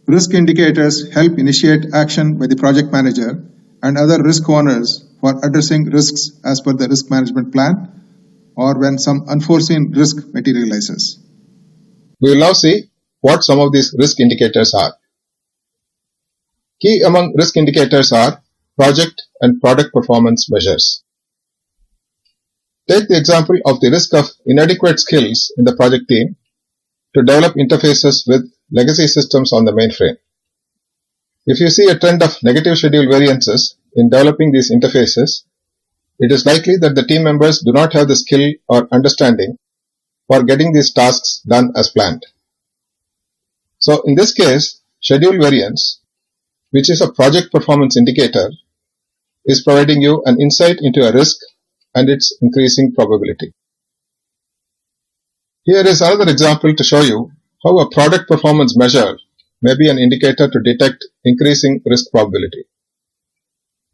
Risk indicators help initiate action by the project manager and other risk owners for addressing risks as per the risk management plan or when some unforeseen risk materializes. We will now see what some of these risk indicators are. Key among risk indicators are project and product performance measures. Take the example of the risk of inadequate skills in the project team to develop interfaces with legacy systems on the mainframe. If you see a trend of negative schedule variances in developing these interfaces, it is likely that the team members do not have the skill or understanding for getting these tasks done as planned. So in this case, schedule variance, which is a project performance indicator, is providing you an insight into a risk and its increasing probability. Here is another example to show you how a product performance measure may be an indicator to detect increasing risk probability.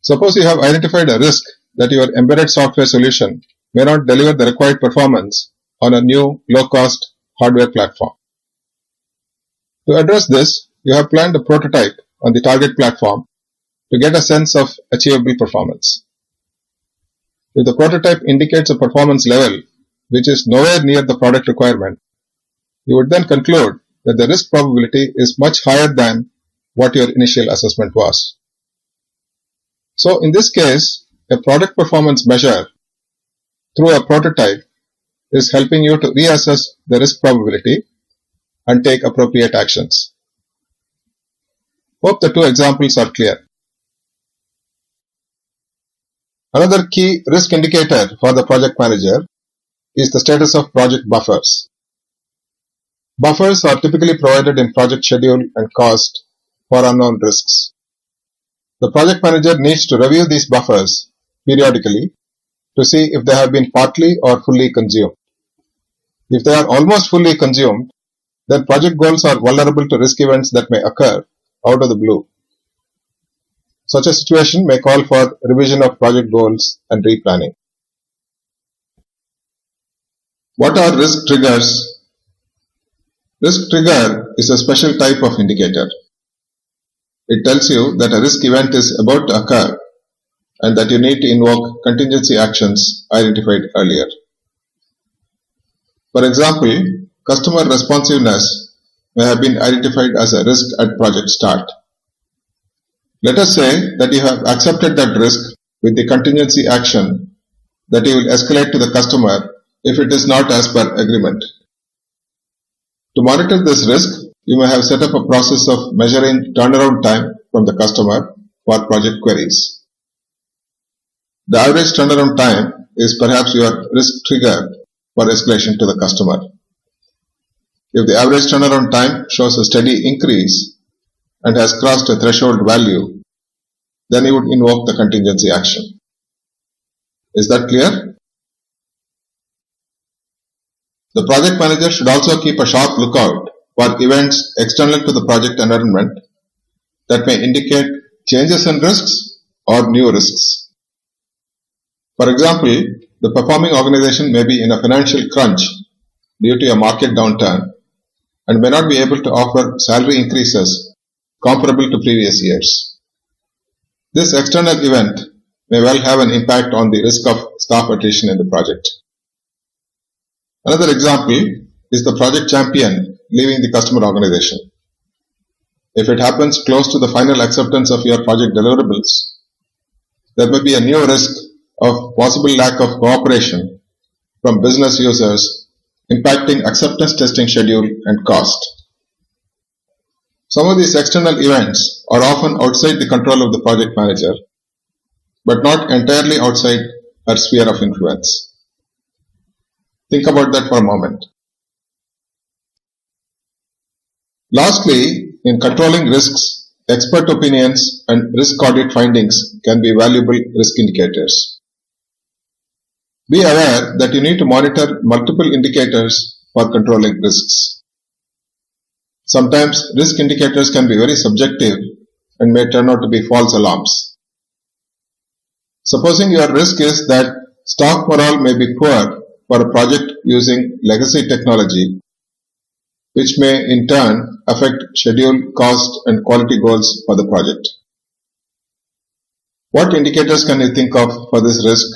Suppose you have identified a risk that your embedded software solution may not deliver the required performance on a new low-cost hardware platform. To address this, you have planned a prototype on the target platform to get a sense of achievable performance. If the prototype indicates a performance level which is nowhere near the product requirement, you would then conclude that the risk probability is much higher than what your initial assessment was. So in this case, a product performance measure through a prototype is helping you to reassess the risk probability and take appropriate actions. Hope the two examples are clear. Another key risk indicator for the project manager is the status of project buffers. Buffers are typically provided in project schedule and cost for unknown risks. The project manager needs to review these buffers periodically to see if they have been partly or fully consumed. If they are almost fully consumed, then project goals are vulnerable to risk events that may occur out of the blue. Such a situation may call for revision of project goals and replanning. What are risk triggers? Risk trigger is a special type of indicator. It tells you that a risk event is about to occur and that you need to invoke contingency actions identified earlier. For example, customer responsiveness may have been identified as a risk at project start. Let us say that you have accepted that risk with the contingency action that you will escalate to the customer if it is not as per agreement. To monitor this risk, you may have set up a process of measuring turnaround time from the customer for project queries. The average turnaround time is perhaps your risk trigger for escalation to the customer. If the average turnaround time shows a steady increase and has crossed a threshold value, then you would invoke the contingency action. Is that clear? The project manager should also keep a sharp lookout for events external to the project environment that may indicate changes in risks or new risks. For example, the performing organization may be in a financial crunch due to a market downturn and may not be able to offer salary increases comparable to previous years. This external event may well have an impact on the risk of staff attrition in the project. Another example is the project champion leaving the customer organization. If it happens close to the final acceptance of your project deliverables, there may be a new risk of possible lack of cooperation from business users impacting acceptance testing schedule and cost. Some of these external events are often outside the control of the project manager, but not entirely outside her sphere of influence. Think about that for a moment. Lastly, in controlling risks, expert opinions and risk audit findings can be valuable risk indicators. Be aware that you need to monitor multiple indicators for controlling risks. Sometimes risk indicators can be very subjective and may turn out to be false alarms. Supposing your risk is that Staff morale may be poor for a project using legacy technology, which may in turn affect schedule, cost, and quality goals for the project. What indicators can you think of for this risk?